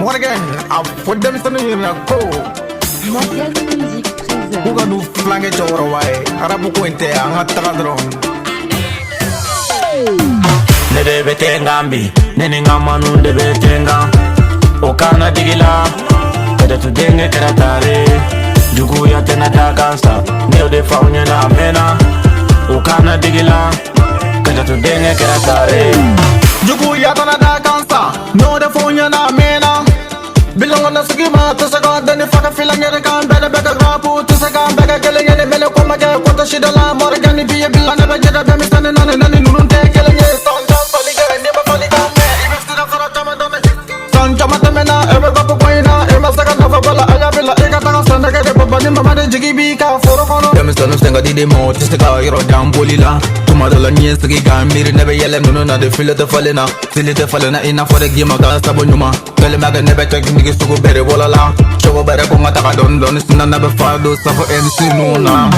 Morgan, I put them something in a co. Morgan Music Trésor. Who got no flange over away? Arabu Quinte, I'm not Taladron. Nede betengambi, nene ngamanu de betenga. Okana digila, kada tu denge karatare. Jugu ya tena dagansa, neo de faunya na mena. Okana digila, kada tu denge karatare. Jugu ya tena dagansa, neo de faunya na mena. Belong on the schema, to second, then if I feel like I can't better grapple, to second, better killing any minute, come again, what the shit alarm, Morgan, be a bill, I never get up, I'm standing on it, and you don't take killing it. Never fully down there, even still for a time, I don't know. Son, Jamatamena, ever got a point, ever second of a bella, I have a got stand again, but in my mother, Jiggy Bika, for a corner. Them is the thing I did more, just a guy, you're down, Bolila. Tomorrow, yes, the gig, mirror never yell, no, no, the fill of the fallena, fill it the fallena enough for the game of Gastabunuma. Tell him I can never check niggas to go better, walla. Show a better Komata, don't it's never fire, those suffer MC Nuna.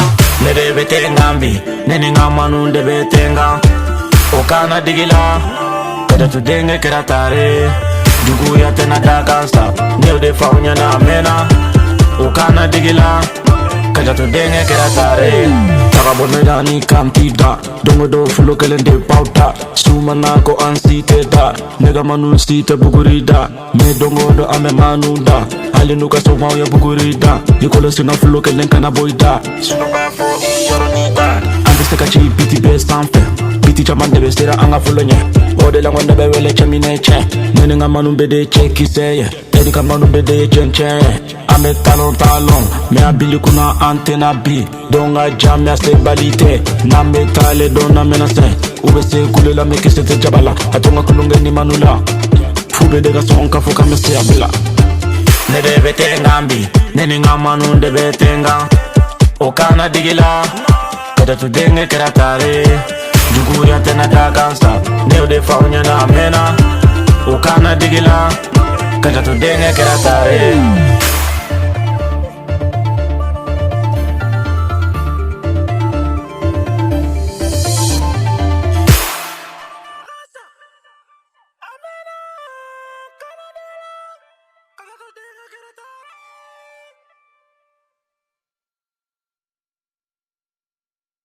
Nede betengambi, nene ngamanu de betenga. Okana digila, kada tu denge karatare. Jugu ya tena dagansa, neo de faunya na mena. Okana digila, kada tu denge karatare. Takabone dani kantida, dongo do fulo kelende pauta. Sumana ko ansite da, nega manu site bugurida. Me dongo do ame manuda, halinuka so mau ya bugurida. Yikolo sina fulo kelenka na boida. Sunuba fo yoronida, andesteka chi biti be sanfe. Biti chaman de bestera anga fulo nye. Ode la wanda be wele chamine che. Nene nga manu bede che kiseye, edi ka manu bede chen che. Ame talon, me abili kuna antena bi. Donga jam ya se balite, na metale dona menase. Ubese kulela meke sete jabala, atonga kulunge ni manula. Fube de gason ka foka mese abila. Nede betengambi, nene nga manu de betenga. Okana digila, kada tu denge karatare. Jugu ya tena dagansa, neo de faunya na mena. Okana digila, kada tu denge karatare.